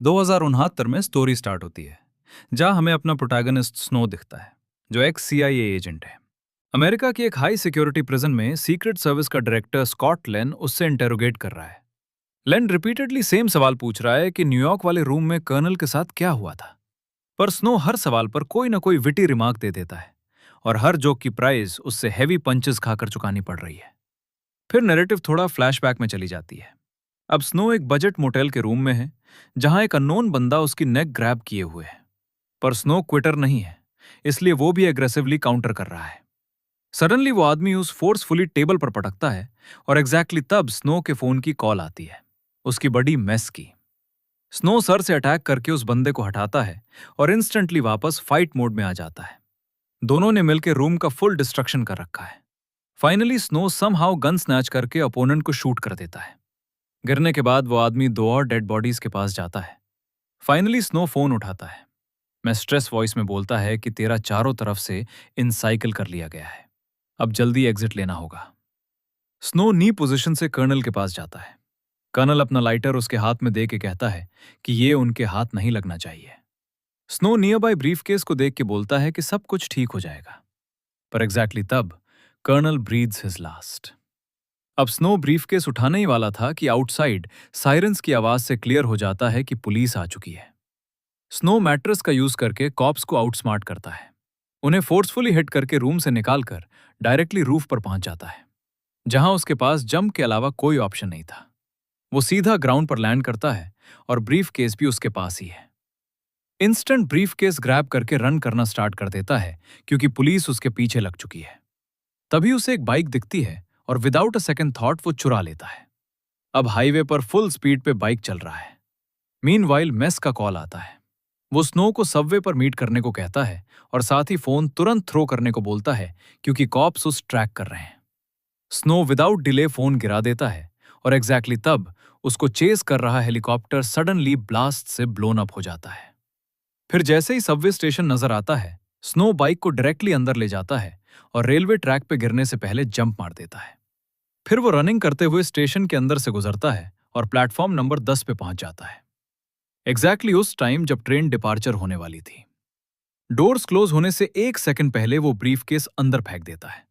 2069 में story start होती है जहां हमें अपना प्रोटैगनिस्ट स्नो दिखता है जो एक सीआईए एजेंट है। अमेरिका की एक हाई सिक्योरिटी प्रिजन में सीक्रेट सर्विस का डायरेक्टर स्कॉट लेन उससे इंटेरोगेट कर रहा है। लेन रिपीटेडली सेम सवाल पूछ रहा है कि न्यूयॉर्क वाले रूम में कर्नल के साथ क्या हुआ था, पर स्नो हर सवाल पर कोई ना कोई विटी रिमार्क दे देता है और हर जोक की प्राइस उससे हैवी पंचेस खाकर चुकानी पड़ रही है। फिर नैरेटिव थोड़ा फ्लैशबैक में चली जाती है। अब स्नो एक बजट मोटेल के रूम में है जहां एक अननोन बंदा उसकी नेक ग्रैब किए हुए है, पर स्नो क्विटर नहीं है, इसलिए वो भी एग्रेसिवली काउंटर कर रहा है। सडनली वो आदमी उस फोर्सफुली टेबल पर पटकता है और एग्जैक्टली तब स्नो के फोन की कॉल आती है, उसकी बड़ी मेस की। स्नो सर से अटैक करके उस बंदे को हटाता है और इंस्टेंटली वापस फाइट मोड में आ जाता है। दोनों ने मिलकर रूम का फुल डिस्ट्रक्शन कर रखा है। Finally snow somehow gun snatch करके अपोनेंट को शूट कर देता है। गिरने के बाद वो आदमी दो और डेड बॉडीज के पास जाता है। फाइनली स्नो फोन उठाता है। मैं स्ट्रेस वॉइस में बोलता है कि तेरा चारों तरफ से इनसाइकिल कर लिया गया है, अब जल्दी एग्जिट लेना होगा। स्नो नी पोजीशन से कर्नल के पास जाता है। कर्नल अपना लाइटर उसके हाथ में दे के कहता है कि ये उनके हाथ नहीं लगना चाहिए। स्नो नियर बाय ब्रीफकेस को देख के बोलता है कि सब कुछ ठीक हो जाएगा, पर एग्जैक्टली तब कर्नल ब्रीथ्स हिज लास्ट। अब स्नो ब्रीफकेस उठाने ही वाला था कि आउटसाइड सायरन्स की आवाज से क्लियर हो जाता है कि पुलिस आ चुकी है। स्नो मैट्रेस का यूज करके कॉप्स को आउटस्मार्ट करता है। उन्हें फोर्सफुली हिट करके रूम से निकालकर डायरेक्टली रूफ पर पहुंच जाता है, जहां उसके पास जंप के अलावा कोई ऑप्शन नहीं था। वो सीधा ग्राउंड पर लैंड करता है और ब्रीफ केस भी उसके पास ही है। इंस्टेंट ब्रीफ केस ग्रैब करके रन करना स्टार्ट कर देता है क्योंकि पुलिस उसके पीछे लग चुकी है। तभी उसे एक बाइक दिखती है और विदाउट अ सेकेंड थॉट वो चुरा लेता है। अब हाईवे पर फुल स्पीड पे बाइक चल रहा है। मीनवाइल मेस का कॉल आता है। वो स्नो को सबवे पर मीट करने को कहता है और साथ ही फोन तुरंत थ्रो करने को बोलता है क्योंकि कॉप्स उस ट्रैक कर रहे हैं। स्नो विदाउट डिले फोन गिरा देता है और एग्जैक्टली तब उसको चेस कर रहा हेलीकॉप्टर सडनली ब्लास्ट से ब्लोन अप हो जाता है। फिर जैसे ही सबवे स्टेशन नजर आता है, स्नो बाइक को डायरेक्टली अंदर ले जाता है और रेलवे ट्रैक पे गिरने से पहले जंप मार देता है। फिर वो रनिंग करते हुए स्टेशन के अंदर से गुजरता है और प्लेटफॉर्म नंबर 10 पे पहुंच जाता है, एग्जैक्टली उस टाइम जब ट्रेन डिपार्चर होने वाली थी। डोर्स क्लोज होने से एक सेकंड पहले वो ब्रीफकेस अंदर फेंक देता है,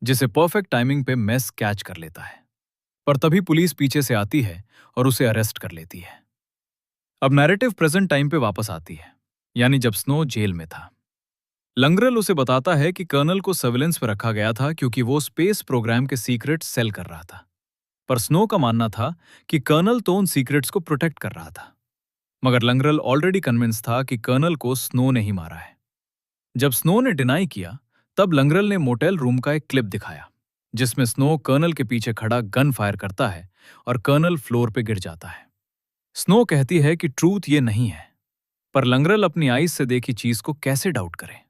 जिसे परफेक्ट टाइमिंग पे मेस कैच कर लेता है। पर तभी पुलिस पीछे से आती है और उसे अरेस्ट कर लेती है। अब नैरेटिव प्रेजेंट टाइम पे वापस आती है, यानी जब स्नो जेल में था। लंगरल उसे बताता है कि कर्नल को सर्विलेंस पर रखा गया था क्योंकि वो स्पेस प्रोग्राम के सीक्रेट सेल कर रहा था। पर स्नो का मानना था कि कर्नल तो उन सीक्रेट्स को प्रोटेक्ट कर रहा था। मगर लंगरल ऑलरेडी कन्विंस था कि कर्नल को स्नो ने ही मारा है। जब स्नो ने डिनाई किया, तब लंगरल ने मोटेल रूम का एक क्लिप दिखाया जिसमें स्नो कर्नल के पीछे खड़ा गन फायर करता है और कर्नल फ्लोर पे गिर जाता है। स्नो कहती है कि ट्रूथ ये नहीं है, पर लंगरल अपनी आईज से देखी चीज को कैसे डाउट करे।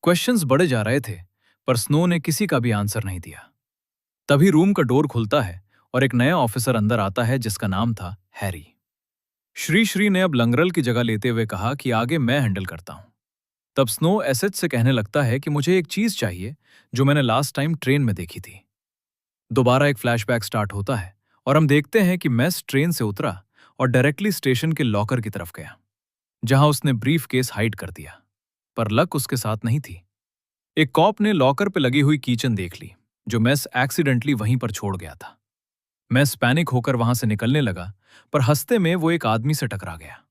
क्वेश्चंस बढ़े जा रहे थे, पर स्नो ने किसी का भी आंसर नहीं दिया। तभी रूम का डोर खुलता है और एक नया ऑफिसर अंदर आता है जिसका नाम था हैरी। श्री श्री ने अब लंगरल की जगह लेते हुए कहा कि आगे मैं हैंडल करता हूं। तब स्नो एसएच से कहने लगता है कि मुझे एक चीज चाहिए जो मैंने लास्ट टाइम ट्रेन में देखी थी। दोबारा एक फ्लैशबैक स्टार्ट होता है और हम देखते हैं कि मेस ट्रेन से उतरा और डायरेक्टली स्टेशन के लॉकर की तरफ गया, जहां उसने ब्रीफ केस हाइड कर दिया। पर लक उसके साथ नहीं थी। एक कॉप ने लॉकर पे लगी हुई कीचन देख ली जो मेस एक्सीडेंटली वहीं पर छोड़ गया था। मेस पैनिक होकर वहां से निकलने लगा, पर हंसते में वो एक आदमी से टकरा गया।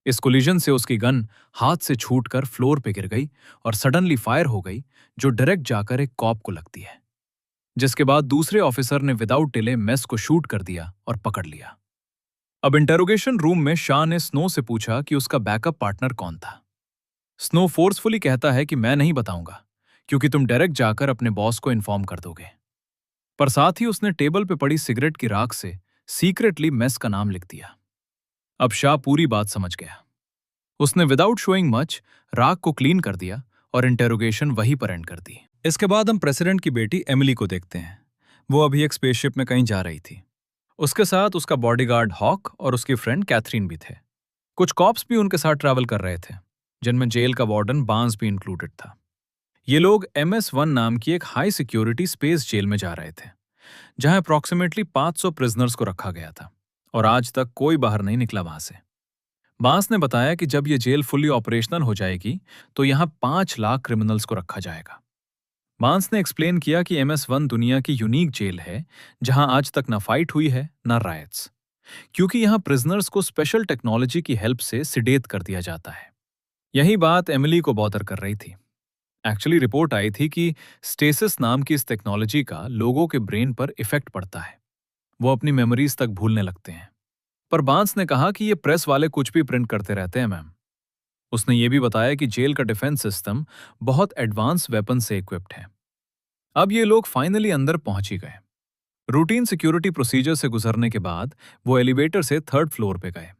इस कोलिजन से उसकी गन हाथ से छूटकर फ्लोर पे गिर गई और सडनली फायर हो गई, जो डायरेक्ट जाकर एक कॉप को लगती है। जिसके बाद दूसरे ऑफिसर ने विदाउट डिले मेस को शूट कर दिया और पकड़ लिया। अब इंटेरोगेशन रूम में शाह ने स्नो से पूछा कि उसका बैकअप पार्टनर कौन था। स्नो फोर्सफुली कहता है कि मैं नहीं बताऊंगा क्योंकि तुम डायरेक्ट जाकर अपने बॉस को इन्फॉर्म कर दोगे। पर साथ ही उसने टेबल पे पड़ी सिगरेट की राख से सीक्रेटली मेस का नाम लिख दिया। अब शाह पूरी बात समझ गया। उसने विदाउट शोइंग मच राख को क्लीन कर दिया और इंटेरोगेशन वहीं पर एंड कर दी। इसके बाद हम प्रेसिडेंट की बेटी एमिली को देखते हैं। वो अभी एक स्पेसशिप में कहीं जा रही थी। उसके साथ उसका बॉडीगार्ड हॉक और उसकी फ्रेंड कैथरीन भी थे। कुछ कॉप्स भी उनके साथ ट्रैवल कर रहे थे, जिनमें जेल का वार्डन बांस भी इंक्लूडेड था। ये लोग MS-1 नाम की एक हाई सिक्योरिटी स्पेस जेल में जा रहे थे, जहां अप्रॉक्सीमेटली 500 प्रिजनर्स को रखा गया था और आज तक कोई बाहर नहीं निकला वहां से। बांस ने बताया कि जब ये जेल फुल्ली ऑपरेशनल हो जाएगी तो यहाँ 5 लाख क्रिमिनल्स को रखा जाएगा। बांस ने एक्सप्लेन किया कि MS-1 दुनिया की यूनिक जेल है जहां आज तक ना फाइट हुई है ना रायट्स, क्योंकि यहाँ प्रिजनर्स को स्पेशल टेक्नोलॉजी की हेल्प से सिडेट कर दिया जाता है। यही बात एमिली को बॉदर कर रही थी। एक्चुअली रिपोर्ट आई थी कि स्टेसिस नाम की इस टेक्नोलॉजी का लोगों के ब्रेन पर इफेक्ट पड़ता है, वो अपनी मेमोरीज तक भूलने लगते हैं। पर बांस ने कहा कि ये प्रेस वाले कुछ भी प्रिंट करते रहते हैं मैम। उसने ये भी बताया कि जेल का डिफेंस सिस्टम बहुत एडवांस वेपन से इक्विप्ड है। अब ये लोग फाइनली अंदर पहुंच ही गए। रूटीन सिक्योरिटी प्रोसीजर से गुजरने के बाद वो एलिवेटर से 3rd फ्लोर पे गए।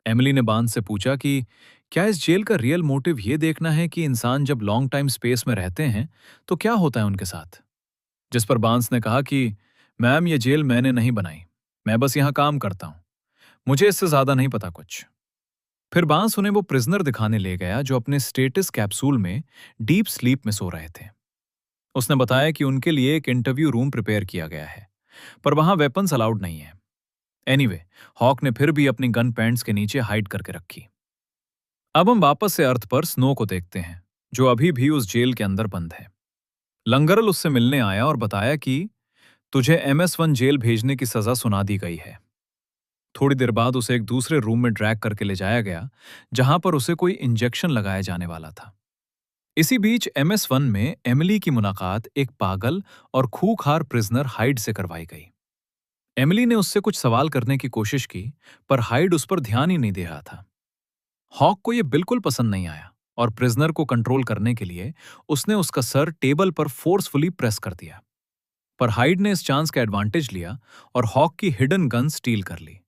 एमिली ने बांस से पूछा कि क्या इस जेल का रियल मोटिव ये देखना है कि इंसान जब लॉन्ग टाइम स्पेस में रहते हैं तो क्या होता है उनके साथ। जिस पर बांस ने कहा कि मैम ये जेल मैंने नहीं बनाई, मैं बस यहाँ काम करता हूँ, मुझे इससे ज्यादा नहीं पता कुछ। फिर बांस उन्हें वो प्रिजनर दिखाने ले गया जो अपने स्टेटस कैप्सूल में डीप स्लीप में सो रहे थे। उसने बताया कि उनके लिए एक इंटरव्यू रूम प्रिपेयर किया गया है, पर वहां वेपन्स अलाउड नहीं है। एनीवे, हॉक ने फिर भी अपनी गन पैंट्स के नीचे हाइड करके रखी। अब हम वापस से अर्थ पर स्नो को देखते हैं, जो अभी भी उस जेल के अंदर बंद है। लंगरल उससे मिलने आया और बताया कि तुझे MS-1 जेल भेजने की सजा सुना दी गई है। थोड़ी देर बाद उसे एक दूसरे रूम में ड्रैग करके ले जाया गया, जहां पर उसे कोई इंजेक्शन लगाया जाने वाला था। इसी बीच MS-1 में एमिली की मुलाकात एक पागल और खूंखार प्रिजनर हाइड से करवाई गई। एमिली ने उससे कुछ सवाल करने की कोशिश की, पर हाइड उस पर ध्यान ही नहीं दे रहा था। हॉक को यह बिल्कुल पसंद नहीं आया और प्रिजनर को कंट्रोल करने के लिए उसने उसका सर टेबल पर फोर्सफुली प्रेस कर दिया। पर हाइड ने इस चांस का एडवांटेज लिया और हॉक की हिडन गन स्टील कर ली।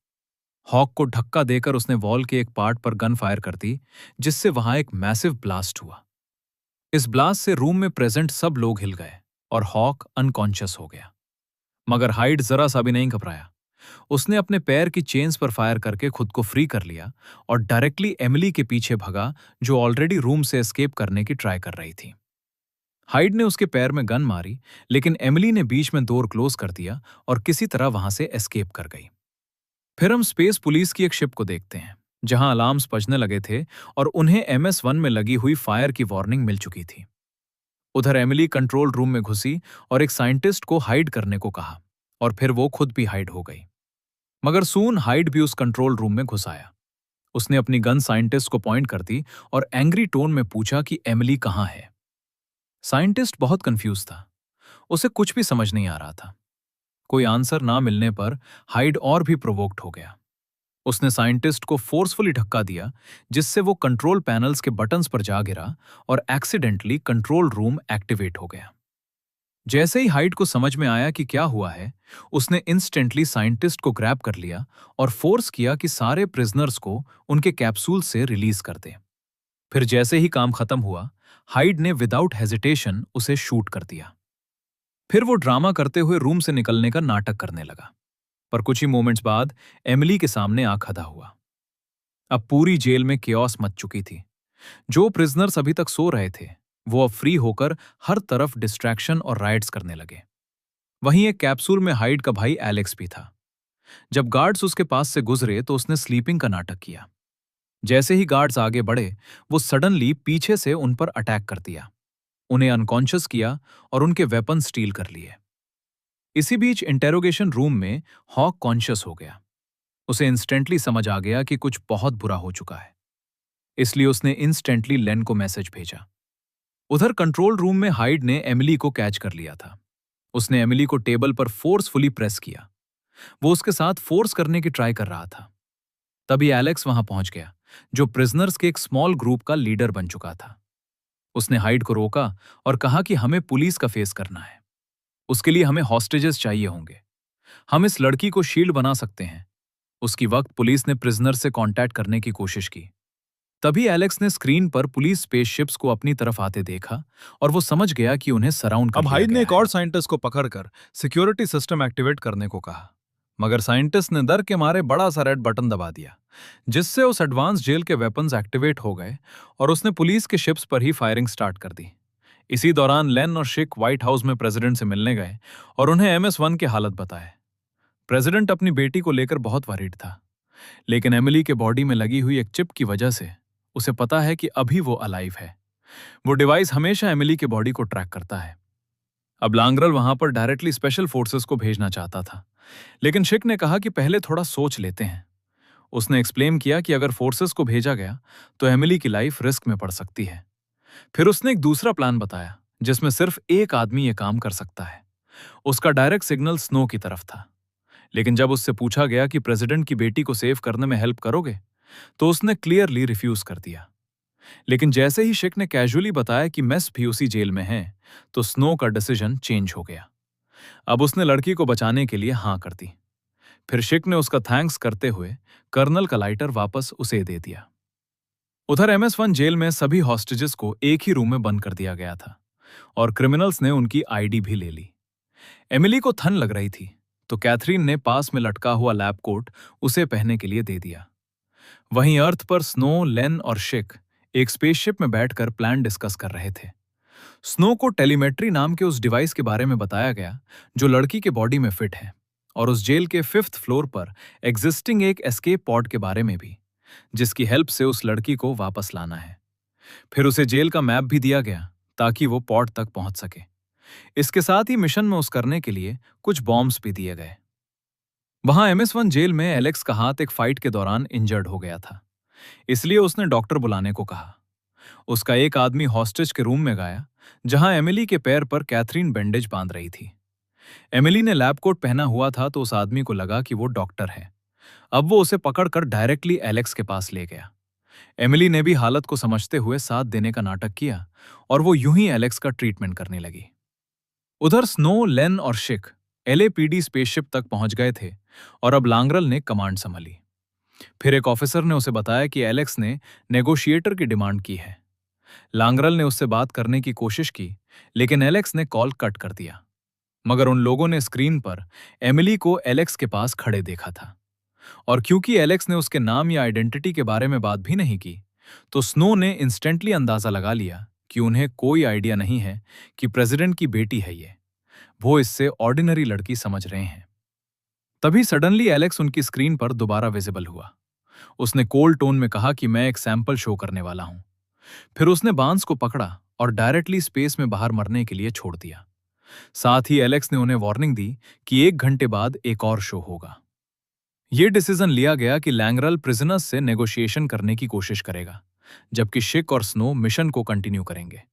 हॉक को धक्का देकर उसने वॉल के एक पार्ट पर गन फायर कर दी, जिससे वहां एक मैसिव ब्लास्ट हुआ। इस ब्लास्ट से रूम में प्रेजेंट सब लोग हिल गए और हॉक अनकॉन्शियस हो गया। मगर हाइड जरा सा भी नहीं घबराया। उसने अपने पैर की चेन्स पर फायर करके खुद को फ्री कर लिया और डायरेक्टली एमिली के पीछे भगा, जो ऑलरेडी रूम से एस्केप करने की ट्राई कर रही थी। हाइड ने उसके पैर में गन मारी, लेकिन एमिली ने बीच में डोर क्लोज कर दिया और किसी तरह वहां से एस्केप कर गई। फिर हम स्पेस पुलिस की एक शिप को देखते हैं, जहां अलार्म्स बजने लगे थे और उन्हें MS-1 में लगी हुई फायर की वार्निंग मिल चुकी थी। उधर एमिली कंट्रोल रूम में घुसी और एक साइंटिस्ट को हाइड करने को कहा, और फिर वो खुद भी हाइड हो गई। मगर सून हाइड भी उस कंट्रोल रूम में घुस आया। उसने अपनी गन साइंटिस्ट को पॉइंट कर दी और एंग्री टोन में पूछा कि एमिली कहाँ है। साइंटिस्ट बहुत कंफ्यूज था, उसे कुछ भी समझ नहीं आ रहा था। कोई आंसर ना मिलने पर हाइड और भी प्रोवोक्ड हो गया। उसने साइंटिस्ट को फोर्सफुली धक्का दिया, जिससे वो कंट्रोल पैनल्स के बटन्स पर जा गिरा और एक्सीडेंटली कंट्रोल रूम एक्टिवेट हो गया। जैसे ही हाइड को समझ में आया कि क्या हुआ है, उसने इंस्टेंटली साइंटिस्ट को ग्रैब कर लिया और फोर्स किया कि सारे प्रिजनर्स को उनके कैप्सूल से रिलीज कर दे। फिर जैसे ही काम खत्म हुआ, हाइड ने विदाउट हेजिटेशन उसे शूट कर दिया। फिर वो ड्रामा करते हुए रूम से निकलने का नाटक करने लगा, पर कुछ ही मोमेंट्स बाद एमिली के सामने आ खड़ा हुआ। अब पूरी जेल में केओस मच चुकी थी। जो प्रिजनर्स अभी तक सो रहे थे, वो अब फ्री होकर हर तरफ डिस्ट्रैक्शन और राइट्स करने लगे। वहीं एक कैप्सूल में हाइड का भाई एलेक्स भी था। जब गार्ड्स उसके पास से गुजरे तो उसने स्लीपिंग का नाटक किया। जैसे ही गार्ड्स आगे बढ़े, वो सडनली पीछे से उन पर अटैक कर दिया, उन्हें अनकॉन्शियस किया और उनके वेपन स्टील कर लिए। इसी बीच इंटेरोगेशन रूम में हॉक कॉन्शियस हो गया। उसे इंस्टेंटली समझ आ गया कि कुछ बहुत बुरा हो चुका है, इसलिए उसने इंस्टेंटली लेन को मैसेज भेजा। उधर कंट्रोल रूम में हाइड ने एमिली को कैच कर लिया था। उसने एमिली को टेबल पर फोर्सफुली प्रेस किया। वो उसके साथ फोर्स करने की ट्राई कर रहा था। तभी एलेक्स वहां पहुंच गया, जो प्रिजनर्स के एक स्मॉल ग्रुप का लीडर बन चुका था। उसने हाइड को रोका और कहा कि हमें पुलिस का फेस करना है। उसके लिए हमें हॉस्टेजेस चाहिए होंगे। हम इस लड़की को शील्ड बना सकते हैं। उसकी वक्त पुलिस ने प्रिजनर से कांटेक्ट करने की कोशिश की। तभी एलेक्स ने स्क्रीन पर पुलिस स्पेसशिप्स को अपनी तरफ आते देखा और वो समझ गया कि उन्हें सराउंड कर अब लिया हाइड ने गया एक है। और साइंटिस्ट को पकड़कर सिक्योरिटी सिस्टम एक्टिवेट करने को कहा, मगर साइंटिस्ट ने डर के मारे बड़ा सा रेड बटन दबा दिया, जिससे उस एडवांस जेल के वेपन्स एक्टिवेट हो गए और उसने पुलिस के शिप्स पर ही फायरिंग स्टार्ट कर दी। इसी दौरान लेन और शिक व्हाइट हाउस में प्रेसिडेंट से मिलने गए और उन्हें MS-1 की हालत बताए। प्रेसिडेंट अपनी बेटी को लेकर बहुत वरीड था। लेकिन एमिली के बॉडी में लगी हुई एक चिप की वजह से उसे पता है कि अभी वो अलाइव है। वो डिवाइस हमेशा एमिली के बॉडी को ट्रैक करता है। अब लांग्रल वहां पर डायरेक्टली स्पेशल फोर्सेस को भेजना चाहता था, लेकिन शिक ने कहा कि पहले थोड़ा सोच लेते हैं। उसने एक्सप्लेन किया कि अगर फोर्सेस को भेजा गया तो एमिली की लाइफ रिस्क में पड़ सकती है। फिर उसने एक दूसरा प्लान बताया जिसमें सिर्फ एक आदमी ये काम कर सकता है। उसका डायरेक्ट सिग्नल स्नो की तरफ था, लेकिन जब उससे पूछा गया कि प्रेसिडेंट की बेटी को सेव करने में हेल्प करोगे, तो उसने क्लियरली रिफ्यूज कर दिया। लेकिन जैसे ही शिक ने कैजुअली बताया कि मेस भी उसी जेल में है, तो स्नो का डिसीजन चेंज हो गया। अब उसने लड़की को बचाने के लिए हाँ कर दी। फिर शिक ने उसका थैंक्स करते हुए कर्नल का लाइटर वापस उसे दे दिया। उधर MS-1 जेल में सभी हॉस्टेजेस को एक ही रूम में बंद कर दिया गया था और क्रिमिनल्स ने उनकी आईडी भी ले ली। एमिली को ठंड लग रही थी, तो कैथरीन ने पास में लटका हुआ लैब कोट उसे पहनने के लिए दे दिया। वहीं अर्थ पर स्नो, लेन और शिक एक स्पेसशिप में बैठकर प्लान डिस्कस कर रहे थे। स्नो को टेलीमेट्री नाम के उस डिवाइस के बारे में बताया गया जो लड़की के बॉडी में फिट है, और उस जेल के 5th फ्लोर पर एग्जिस्टिंग एक एस्केप पॉड के बारे में भी, जिसकी हेल्प से उस लड़की को वापस लाना है। फिर उसे जेल का मैप भी दिया गया ताकि वो पॉड तक पहुंच सके। इसके साथ ही मिशन में उस करने के लिए कुछ बॉम्ब्स भी दिए गए। वहां MS-1 जेल में एलेक्स का हाथ एक फाइट के दौरान इंजर्ड हो गया था, इसलिए उसने डॉक्टर बुलाने को कहा। उसका एक आदमी हॉस्टेज के रूम में गया जहां एमिली के पैर पर कैथरीन बैंडेज बांध रही थी। एमिली ने लैब कोट पहना हुआ था, तो उस आदमी को लगा कि वो डॉक्टर है। अब वो उसे पकड़कर डायरेक्टली एलेक्स के पास ले गया। एमिली ने भी हालत को समझते हुए साथ देने का नाटक किया और वो यूं ही एलेक्स का ट्रीटमेंट करने लगी। उधर स्नो, लेन और शिक LAPD स्पेसशिप तक पहुंच गए थे और अब लांग्रल ने कमांड संभाली। फिर एक ऑफिसर ने उसे बताया कि एलेक्स ने नेगोशिएटर की डिमांड की है। लांग्रल ने उससे बात करने की कोशिश की, लेकिन एलेक्स ने कॉल कट कर दिया। मगर उन लोगों ने स्क्रीन पर एमिली को एलेक्स के पास खड़े देखा था, और क्योंकि एलेक्स ने उसके नाम या आइडेंटिटी के बारे में बात भी नहीं की, तो स्नो ने इंस्टेंटली अंदाजा लगा लिया कि उन्हें कोई आइडिया नहीं है कि प्रेसिडेंट की बेटी है ये। वो इससे ऑर्डिनरी लड़की समझ रहे हैं। तभी सडनली एलेक्स उनकी स्क्रीन पर दोबारा विजिबल हुआ। उसने कोल्ड टोन में कहा कि मैं एक सैंपल शो करने वाला हूं। फिर उसने बांस को पकड़ा और डायरेक्टली स्पेस में बाहर मरने के लिए छोड़ दिया। साथ ही एलेक्स ने उन्हें वार्निंग दी कि 1 घंटे बाद एक और शो होगा। यह डिसीजन लिया गया कि लैंग्रल प्रिजनर्स से नेगोशिएशन करने की कोशिश करेगा, जबकि शिक और स्नो मिशन को कंटिन्यू करेंगे।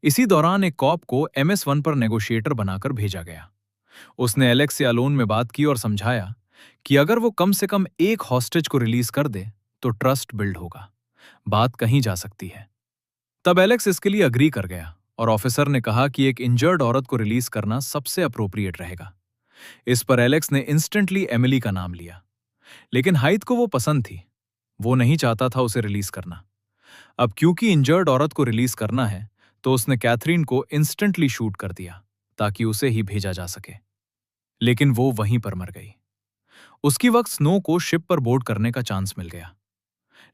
इसी दौरान एक कॉप को MS-1 पर नेगोशिएटर बनाकर भेजा गया। उसने एलेक्स से अलोन में बात की और समझाया कि अगर वो कम से कम एक हॉस्टेज को रिलीज कर दे तो ट्रस्ट बिल्ड होगा, बात कहीं जा सकती है। तब एलेक्स इसके लिए अग्री कर गया और ऑफिसर ने कहा कि एक इंजर्ड औरत को रिलीज करना सबसे अप्रोप्रिएट रहेगा। इस पर एलेक्स ने इंस्टेंटली एमिली का नाम लिया, लेकिन हाइद को वो पसंद थी। वो नहीं चाहता था उसे रिलीज करना। अब क्योंकि इंजर्ड औरत को रिलीज करना है, तो उसने कैथरीन को इंस्टेंटली शूट कर दिया ताकि उसे ही भेजा जा सके, लेकिन वो वहीं पर मर गई। उसकी वक्त स्नो को शिप पर बोर्ड करने का चांस मिल गया,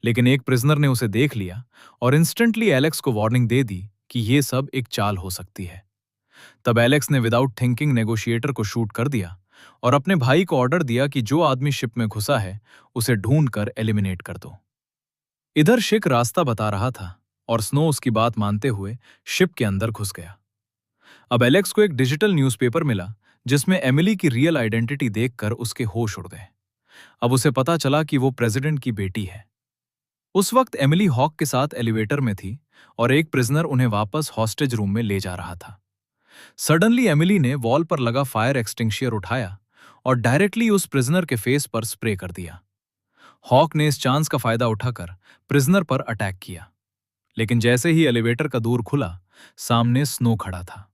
लेकिन एक प्रिजनर ने उसे देख लिया और इंस्टेंटली एलेक्स को वार्निंग दे दी कि यह सब एक चाल हो सकती है। तब एलेक्स ने विदाउट थिंकिंग नेगोशिएटर को शूट कर दिया और अपने भाई को ऑर्डर दिया कि जो आदमी शिप में घुसा है उसे ढूंढकर एलिमिनेट कर दो। इधर शिक रास्ता बता रहा था और स्नो उसकी बात मानते हुए शिप के अंदर घुस गया। अब एलेक्स को एक डिजिटल न्यूज़पेपर मिला जिसमें एमिली की रियल आइडेंटिटी देखकर उसके होश उड़ गए। अब उसे पता चला कि वो प्रेसिडेंट की बेटी है। उस वक्त एमिली हॉक के साथ एलिवेटर में थी और एक प्रिजनर उन्हें वापस हॉस्टेज रूम में ले जा रहा था। सडनली एमिली ने वॉल पर लगा फायर एक्सटिंग्विशर उठाया और डायरेक्टली उस प्रिजनर के फेस पर स्प्रे कर दिया। हॉक ने इस चांस का फायदा उठाकर प्रिजनर पर अटैक किया, लेकिन जैसे ही एलिवेटर का दूर खुला, सामने स्नो खड़ा था।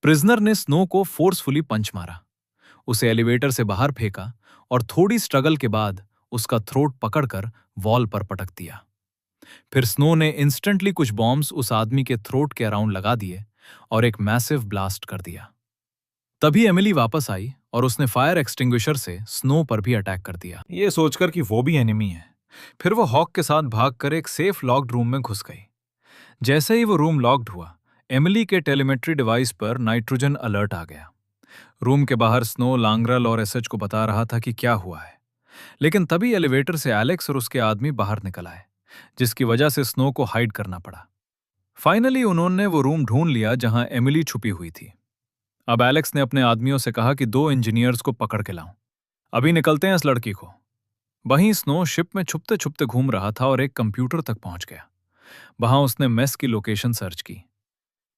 प्रिजनर ने स्नो को फोर्सफुली पंच मारा, उसे एलिवेटर से बाहर फेंका और थोड़ी स्ट्रगल के बाद उसका थ्रोट पकड़कर वॉल पर पटक दिया। फिर स्नो ने इंस्टेंटली कुछ बॉम्ब्स उस आदमी के थ्रोट के अराउंड लगा दिए और एक मैसिव ब्लास्ट कर दिया। तभी एमिली वापस आई और उसने फायर एक्सटिंग्विशर से स्नो पर भी अटैक कर दिया, ये सोचकर कि वो भी एनिमी है। फिर वो हॉक के साथ भागकर एक सेफ लॉक्ड रूम में घुस गई। जैसे ही वो रूम लॉक्ड हुआ, एमिली के टेलीमेट्री डिवाइस पर नाइट्रोजन अलर्ट आ गया। रूम के बाहर स्नो लांग्रल और एसएच को बता रहा था कि क्या हुआ है। लेकिन तभी एलिवेटर से एलेक्स और उसके आदमी बाहर निकल आए, जिसकी वजह से स्नो को हाइड करना पड़ा। फाइनली उन्होंने वो रूम ढूंढ लिया जहां एमिली छुपी हुई थी। अब एलेक्स ने अपने आदमियों से कहा कि 2 इंजीनियर्स को पकड़ के लाऊं। अभी निकलते हैं इस लड़की को। वहीं स्नो शिप में छुपते छुपते घूम रहा था और एक कंप्यूटर तक पहुंच गया। वहां उसने मेस की लोकेशन सर्च की।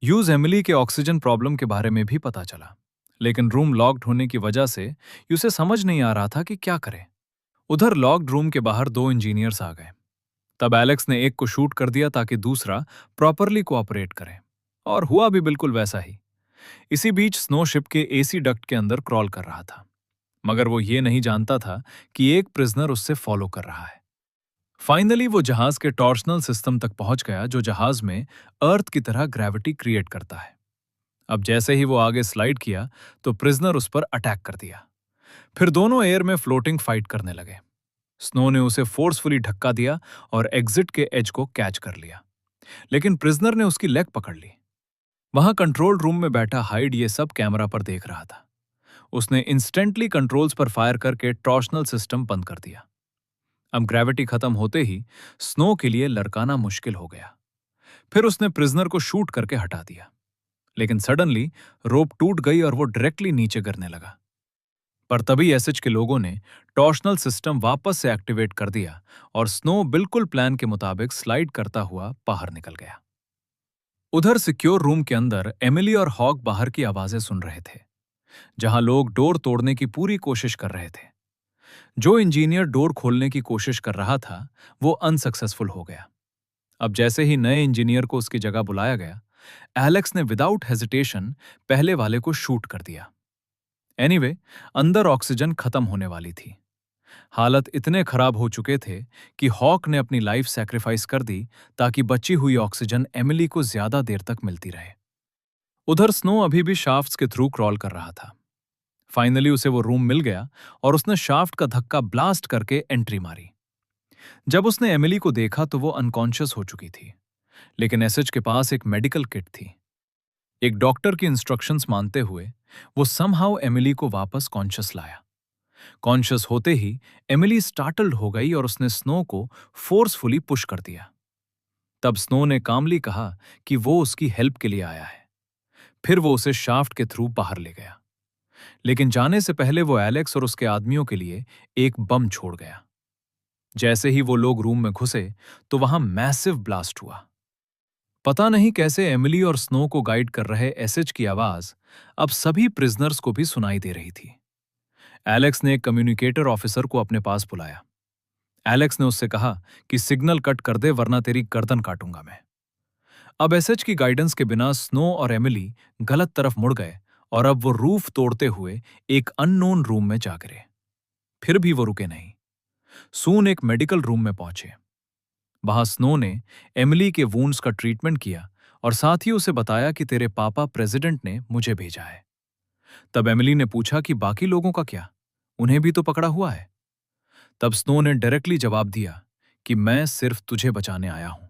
यूज एमिली के ऑक्सीजन प्रॉब्लम के बारे में भी पता चला, लेकिन रूम लॉक्ड होने की वजह से उसे समझ नहीं आ रहा था कि क्या करे। उधर लॉक्ड रूम के बाहर 2 इंजीनियर्स आ गए। तब एलेक्स ने एक को शूट कर दिया ताकि दूसरा प्रॉपरली कोऑपरेट करे, और हुआ भी बिल्कुल वैसा ही। इसी बीच स्नो शिप के एसी डक्ट के अंदर क्रॉल कर रहा था, मगर वो ये नहीं जानता था कि एक प्रिजनर उससे फॉलो कर रहा है। फाइनली वो जहाज के टॉर्शनल सिस्टम तक पहुंच गया, जो जहाज में अर्थ की तरह ग्रेविटी क्रिएट करता है। अब जैसे ही वो आगे स्लाइड किया तो प्रिजनर उस पर अटैक कर दिया। फिर दोनों एयर में फ्लोटिंग फाइट करने लगे। स्नो ने उसे फोर्सफुली धक्का दिया और एग्जिट के एज को कैच कर लिया, लेकिन प्रिजनर ने उसकी लेग पकड़ ली। वहां कंट्रोल रूम में बैठा हाइड ये सब कैमरा पर देख रहा था। उसने इंस्टेंटली कंट्रोल्स पर फायर करके टॉर्शनल सिस्टम बंद कर दिया। अब ग्रेविटी खत्म होते ही स्नो के लिए लड़काना मुश्किल हो गया। फिर उसने प्रिजनर को शूट करके हटा दिया, लेकिन सडनली रोप टूट गई और वो डायरेक्टली नीचे गिरने लगा। पर तभी एसएच के लोगों ने टॉर्शनल सिस्टम वापस से एक्टिवेट कर दिया और स्नो बिल्कुल प्लान के मुताबिक स्लाइड करता हुआ बाहर निकल गया। उधर सिक्योर रूम के अंदर एमिली और हॉक बाहर की आवाजें सुन रहे थे, जहां लोग डोर तोड़ने की पूरी कोशिश कर रहे थे। जो इंजीनियर डोर खोलने की कोशिश कर रहा था, वो अनसक्सेसफुल हो गया। अब जैसे ही नए इंजीनियर को उसकी जगह बुलाया गया, एलेक्स ने विदाउट हेजिटेशन पहले वाले को शूट कर दिया। एनीवे, अंदर ऑक्सीजन खत्म होने वाली थी। हालत इतने खराब हो चुके थे कि हॉक ने अपनी लाइफ सैक्रिफाइस कर दी ताकि बची हुई ऑक्सीजन एमिली को ज्यादा देर तक मिलती रहे। उधर स्नो अभी भी शाफ्ट्स के थ्रू क्रॉल कर रहा था। फाइनली उसे वो रूम मिल गया और उसने शाफ्ट का धक्का ब्लास्ट करके एंट्री मारी। जब उसने एमिली को देखा तो वो अनकॉन्शियस हो चुकी थी, लेकिन एसएच के पास एक मेडिकल किट थी। एक डॉक्टर की इंस्ट्रक्शंस मानते हुए वो समहाउ एमिली को वापस कॉन्शियस लाया। कॉन्शियस होते ही एमिली स्टार्टल्ड हो गई और उसने स्नो को फोर्सफुली पुश कर दिया। तब स्नो ने कामली कहा कि वो उसकी हेल्प के लिए आया है। फिर वो उसे शाफ्ट के थ्रू बाहर ले गया, लेकिन जाने से पहले वो एलेक्स और उसके आदमियों के लिए एक बम छोड़ गया। जैसे ही वो लोग रूम में घुसे तो वहां मैसिव ब्लास्ट हुआ। पता नहीं कैसे एमिली और स्नो को गाइड कर रहे एसएच की आवाज अब सभी प्रिजनर्स को भी सुनाई दे रही थी। एलेक्स ने एक कम्युनिकेटर ऑफिसर को अपने पास बुलाया। एलेक्स ने उससे कहा कि सिग्नल कट कर दे वरना तेरी गर्दन काटूंगा मैं। अब एसएच की गाइडेंस के बिना स्नो और एमिली गलत तरफ मुड़ गए और अब वो रूफ तोड़ते हुए एक अननोन रूम में जा गिरे। फिर भी वो रुके नहीं। सून एक मेडिकल रूम में पहुंचे। वहां स्नो ने एमिली के वूंड्स का ट्रीटमेंट किया और साथ ही उसे बताया कि तेरे पापा प्रेसिडेंट ने मुझे भेजा है। तब एमिली ने पूछा कि बाकी लोगों का क्या, उन्हें भी तो पकड़ा हुआ है। तब स्नो ने डायरेक्टली जवाब दिया कि मैं सिर्फ तुझे बचाने आया हूं,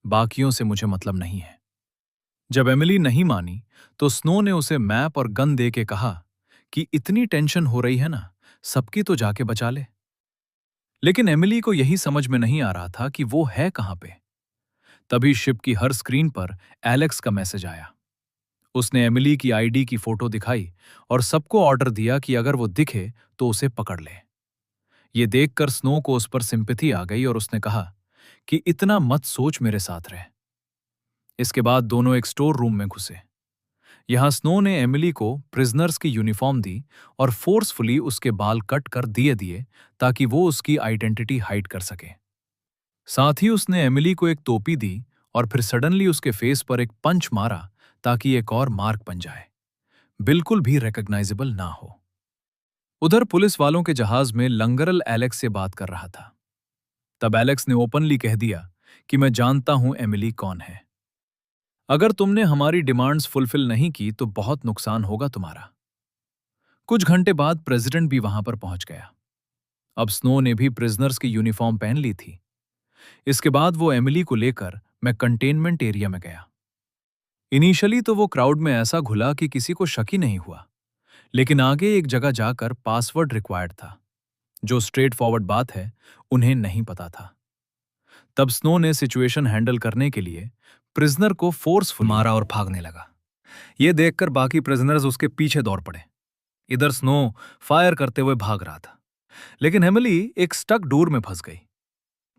बाकियों से मुझे मतलब नहीं है। जब एमिली नहीं मानी तो स्नो ने उसे मैप और गन दे के कहा कि इतनी टेंशन हो रही है ना, सबकी तो जाके बचा ले। लेकिन एमिली को यही समझ में नहीं आ रहा था कि वो है कहां पे। तभी शिप की हर स्क्रीन पर एलेक्स का मैसेज आया। उसने एमिली की आईडी की फोटो दिखाई और सबको ऑर्डर दिया कि अगर वो दिखे तो उसे पकड़ ले। ये देखकर स्नो को उस पर सिंपैथी आ गई और उसने कहा कि इतना मत सोच, मेरे साथ रह। इसके बाद दोनों एक स्टोर रूम में घुसे। यहां स्नो ने एमिली को प्रिजनर्स की यूनिफॉर्म दी और फोर्सफुली उसके बाल कट कर दिए दिए ताकि वो उसकी आइडेंटिटी हाइड कर सके। साथ ही उसने एमिली को एक टोपी दी और फिर सडनली उसके फेस पर एक पंच मारा ताकि एक और मार्क बन जाए, बिल्कुल भी रिकॉग्नाइजेबल ना हो। उधर पुलिस वालों के जहाज में लंगरल एलेक्स से बात कर रहा था। तब एलेक्स ने ओपनली कह दिया कि मैं जानता हूं एमिली कौन है। अगर तुमने हमारी डिमांड्स फुलफिल नहीं की तो बहुत नुकसान होगा तुम्हारा। कुछ घंटे बाद प्रेसिडेंट भी वहां पर पहुंच गया। अब स्नो ने भी प्रिजनर्स की यूनिफॉर्म पहन ली थी। इसके बाद वो एमिली को लेकर मैं कंटेनमेंट एरिया में गया। इनिशियली तो वो क्राउड में ऐसा घुला कि किसी को शक ही नहीं हुआ, लेकिन आगे एक जगह जाकर पासवर्ड रिक्वायर्ड था, जो स्ट्रेट फॉरवर्ड बात है, उन्हें नहीं पता था। तब स्नो ने सिचुएशन हैंडल करने के लिए प्रिजनर को फोर्सफुली मारा और भागने लगा। ये देखकर बाकी प्रिजनर्स उसके पीछे दौड़ पड़े। इधर स्नो फायर करते हुए भाग रहा था, लेकिन एमिली एक स्टक डोर में फंस गई।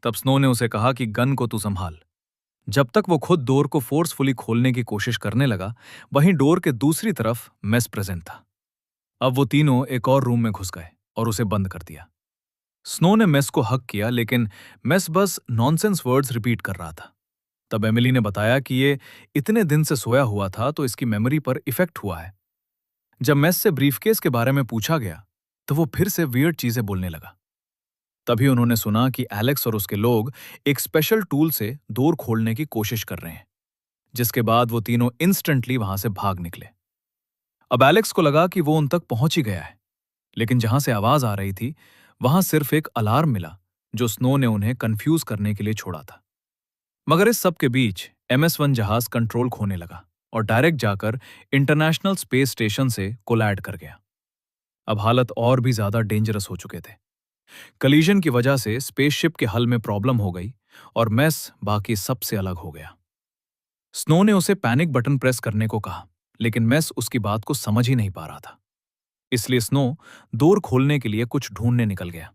तब स्नो ने उसे कहा कि गन को तू संभाल। जब तक वो खुद डोर को फोर्सफुली खोलने की कोशिश करने लगा, वहीं डोर के दूसरी तरफ मेस प्रेजेंट था। अब वो तीनों एक और रूम में घुस गए और उसे बंद कर दिया। स्नो ने मेस को हक किया, लेकिन मेस बस नॉनसेंस वर्ड्स रिपीट कर रहा था। तब एमिली ने बताया कि ये इतने दिन से सोया हुआ था तो इसकी मेमोरी पर इफेक्ट हुआ है। जब मेस से ब्रीफकेस के बारे में पूछा गया तो वो फिर से वियर्ड चीजें बोलने लगा। तभी उन्होंने सुना कि एलेक्स और उसके लोग एक स्पेशल टूल से डोर खोलने की कोशिश कर रहे हैं, जिसके बाद वो तीनों इंस्टेंटली वहां से भाग निकले। अब एलेक्स को लगा कि वो उन तक पहुंच ही गया है, लेकिन जहां से आवाज आ रही थी वहां सिर्फ एक अलार्म मिला जो स्नो ने उन्हें कंफ्यूज करने के लिए छोड़ा था। मगर इस सब के बीच MS-1 जहाज कंट्रोल खोने लगा और डायरेक्ट जाकर इंटरनेशनल स्पेस स्टेशन से कोलैड कर गया। अब हालत और भी ज्यादा डेंजरस हो चुके थे। कलीजन की वजह से स्पेसशिप के हल में प्रॉब्लम हो गई और मेस बाकी सबसे अलग हो गया। स्नो ने उसे पैनिक बटन प्रेस करने को कहा, लेकिन मेस उसकी बात को समझ ही नहीं पा रहा था। इसलिए स्नो डोर खोलने के लिए कुछ ढूंढने निकल गया।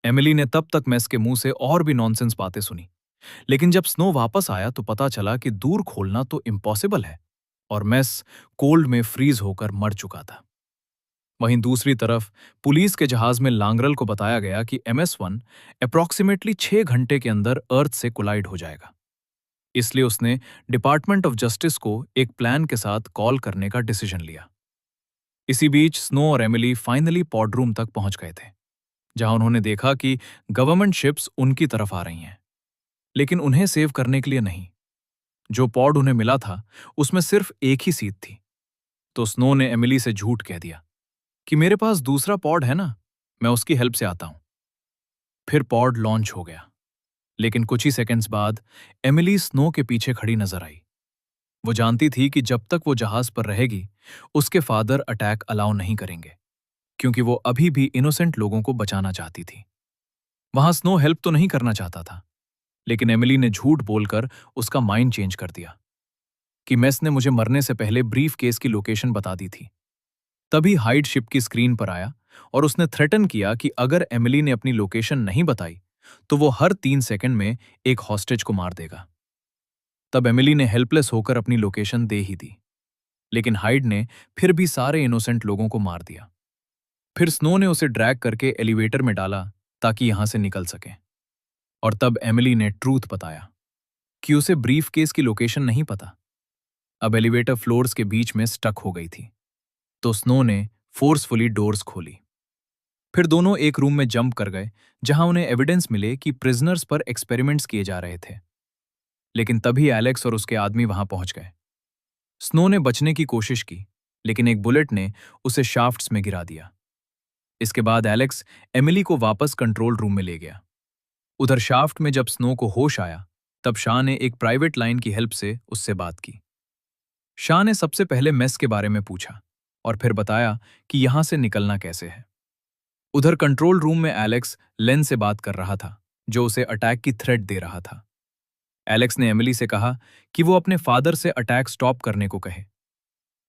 एमिली ने तब तक मेस के मुंह से और भी नॉनसेंस बातें सुनी, लेकिन जब स्नो वापस आया तो पता चला कि दूर खोलना तो इम्पॉसिबल है और मेस कोल्ड में फ्रीज होकर मर चुका था। वहीं दूसरी तरफ पुलिस के जहाज में लांगरल को बताया गया कि MS-1 अप्रॉक्सीमेटली 6 घंटे के अंदर अर्थ से कोलाइड हो जाएगा। इसलिए उसने डिपार्टमेंट ऑफ जस्टिस को एक प्लान के साथ कॉल करने का डिसीजन लिया। इसी बीच स्नो और एमिली फाइनली पॉड रूम तक पहुंच गए थे, जहां उन्होंने देखा कि गवर्नमेंट शिप्स उनकी तरफ आ रही हैं, लेकिन उन्हें सेव करने के लिए नहीं। जो पॉड उन्हें मिला था उसमें सिर्फ एक ही सीट थी। तो स्नो ने एमिली से झूठ कह दिया कि मेरे पास दूसरा पॉड है ना, मैं उसकी हेल्प से आता हूं। फिर पॉड लॉन्च हो गया, लेकिन कुछ ही सेकंड्स बाद एमिली स्नो के पीछे खड़ी नजर आई। वो जानती थी कि जब तक वो जहाज पर रहेगी उसके फादर अटैक अलाउ नहीं करेंगे, क्योंकि वो अभी भी इनोसेंट लोगों को बचाना चाहती थी। वहां स्नो हेल्प तो नहीं करना चाहता था, लेकिन एमिली ने झूठ बोलकर उसका माइंड चेंज कर दिया कि मेस ने मुझे मरने से पहले ब्रीफ केस की लोकेशन बता दी थी। तभी हाइड शिप की स्क्रीन पर आया और उसने थ्रेटन किया कि अगर एमिली ने अपनी लोकेशन नहीं बताई तो वो हर 3 सेकंड में एक हॉस्टेज को मार देगा। तब एमिली ने हेल्पलेस होकर अपनी लोकेशन दे ही दी, लेकिन हाइड ने फिर भी सारे इनोसेंट लोगों को मार दिया। फिर स्नो ने उसे ड्रैग करके एलिवेटर में डाला ताकि यहां से निकल सके। और तब एमिली ने ट्रूथ बताया कि उसे ब्रीफ केस की लोकेशन नहीं पता। अब एलिवेटर फ्लोर्स के बीच में स्टक हो गई थी, तो स्नो ने फोर्सफुली डोर्स खोली। फिर दोनों एक रूम में जंप कर गए जहां उन्हें एविडेंस मिले कि प्रिजनर्स पर एक्सपेरिमेंट्स किए जा रहे थे। लेकिन तभी एलेक्स और उसके आदमी वहां पहुंच गए। स्नो ने बचने की कोशिश की, लेकिन एक बुलेट ने उसे शाफ्ट्स में गिरा दिया। इसके बाद एलेक्स एमिली को वापस कंट्रोल रूम में ले गया। उधर शाफ्ट में जब स्नो को होश आया, तब शाह ने एक प्राइवेट लाइन की हेल्प से उससे बात की। शाह ने सबसे पहले मेस के बारे में पूछा और फिर बताया कि यहां से निकलना कैसे है। उधर कंट्रोल रूम में एलेक्स लेन से बात कर रहा था, जो उसे अटैक की थ्रेट दे रहा था। एलेक्स ने एमिली से कहा कि वो अपने फादर से अटैक स्टॉप करने को कहे,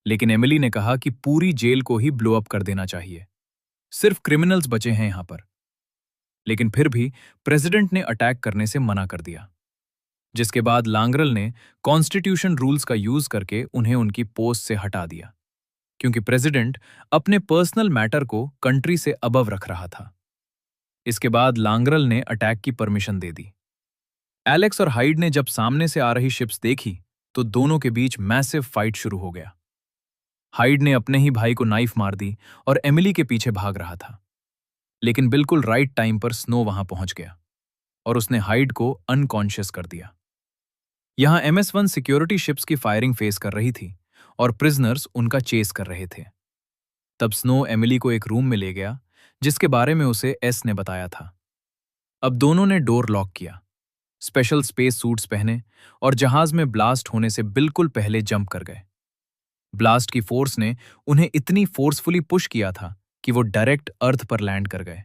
लेकिन एमिली ने कहा कि पूरी जेल को ही ब्लो अप कर देना चाहिए, सिर्फ क्रिमिनल्स बचे हैं यहां पर। लेकिन फिर भी प्रेसिडेंट ने अटैक करने से मना कर दिया, जिसके बाद लांगरल ने कॉन्स्टिट्यूशन रूल्स का यूज करके उन्हें उनकी पोस्ट से हटा दिया, क्योंकि प्रेसिडेंट अपने पर्सनल मैटर को कंट्री से अबव रख रहा था। इसके बाद लांगरल ने अटैक की परमिशन दे दी। एलेक्स और हाइड ने जब सामने से आ रही शिप्स देखी तो दोनों के बीच मैसिव फाइट शुरू हो गया। हाइड ने अपने ही भाई को नाइफ मार दी और एमिली के पीछे भाग रहा था, लेकिन बिल्कुल राइट टाइम पर स्नो वहां पहुंच गया और उसने हाइड को अनकॉन्शियस कर दिया। यहां MS-1 सिक्योरिटी शिप्स की फायरिंग फेस कर रही थी और प्रिजनर्स उनका चेस कर रहे थे। तब स्नो एमिली को एक रूम में ले गया जिसके बारे में उसे एस ने बताया था। अब दोनों ने डोर लॉक किया, स्पेशल स्पेस सूट्स पहने और जहाज में ब्लास्ट होने से बिल्कुल पहले जंप कर गए। ब्लास्ट की फोर्स ने उन्हें इतनी फोर्सफुली पुश किया था कि वो डायरेक्ट अर्थ पर लैंड कर गए।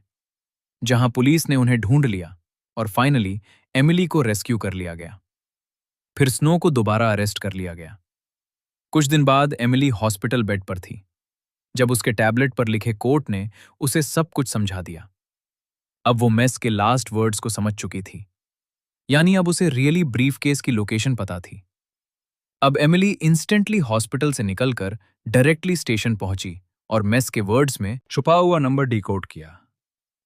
जहां पुलिस ने उन्हें ढूंढ लिया और फाइनली एमिली को रेस्क्यू कर लिया गया। फिर स्नो को दोबारा अरेस्ट कर लिया गया। कुछ दिन बाद एमिली हॉस्पिटल बेड पर थी जब उसके टैबलेट पर लिखे कोर्ट ने उसे सब कुछ समझा दिया। अब वो मेस के लास्ट वर्ड्स को समझ चुकी थी, यानी अब उसे रियली ब्रीफ केस की लोकेशन पता थी। अब एमिली इंस्टेंटली हॉस्पिटल से निकलकर डायरेक्टली स्टेशन पहुंची और मेस के वर्ड्स में छुपा हुआ नंबर डिकोड किया।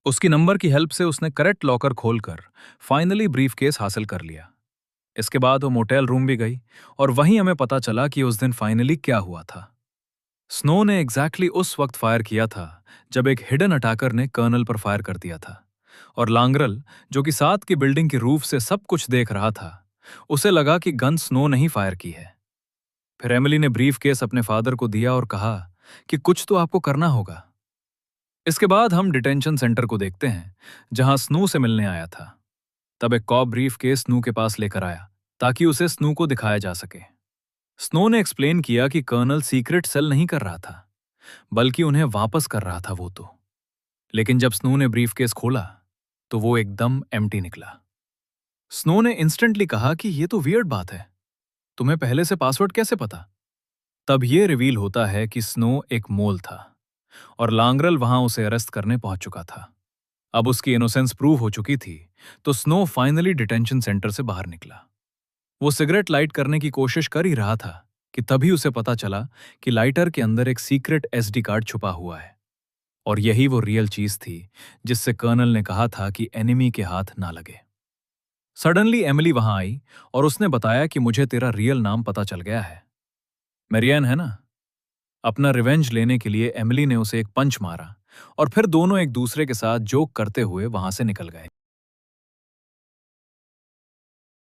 उसकी नंबर की हेल्प से उसने करेक्ट लॉकर खोलकर फाइनली ब्रीफ केस हासिल कर लिया। इसके बाद वो मोटेल रूम भी गई और वहीं हमें पता चला कि उस दिन फाइनली क्या हुआ था। स्नो ने एग्जैक्टली उस वक्त फायर किया था जब एक हिडन अटैकर ने कर्नल पर फायर कर दिया था, और लांगरल, जो कि साथ की बिल्डिंग की रूफ से सब कुछ देख रहा था, उसे लगा कि गन स्नो ने ही फायर की है। फिर एमिली ने ब्रीफ केस अपने फादर को दिया और कहा कि कुछ तो आपको करना होगा। इसके बाद हम डिटेंशन सेंटर को देखते हैं जहां स्नू से मिलने आया था। तब एक कॉप ब्रीफ केस स्नू के पास लेकर आया ताकि उसे स्नू को दिखाया जा सके। स्नो ने एक्सप्लेन किया कि कर्नल सीक्रेट सेल नहीं कर रहा था, बल्कि उन्हें वापस कर रहा था वो तो। लेकिन जब स्नो ने ब्रीफकेस खोला तो वो एकदम एम्प्टी निकला। स्नो ने इंस्टेंटली कहा कि ये तो वियर्ड बात है, तुम्हें पहले से पासवर्ड कैसे पता? तब ये रिवील होता है कि स्नो एक मोल था और लांगरल वहां उसे अरेस्ट करने पहुंच चुका था। अब उसकी इनोसेंस प्रूव हो चुकी थी, तो स्नो फाइनली डिटेंशन सेंटर से बाहर निकला। वो सिगरेट लाइट करने की कोशिश कर ही रहा था कि तभी उसे पता चला कि लाइटर के अंदर एक सीक्रेट एसडी कार्ड छुपा हुआ है, और यही वो रियल चीज थी जिससे कर्नल ने कहा था कि एनिमी के हाथ ना लगे। सडनली एमिली वहां आई और उसने बताया कि मुझे तेरा रियल नाम पता चल गया है, मेरियन है ना। अपना रिवेंज लेने के लिए एमिली ने उसे एक पंच मारा और फिर दोनों एक दूसरे के साथ जोक करते हुए वहां से निकल गए।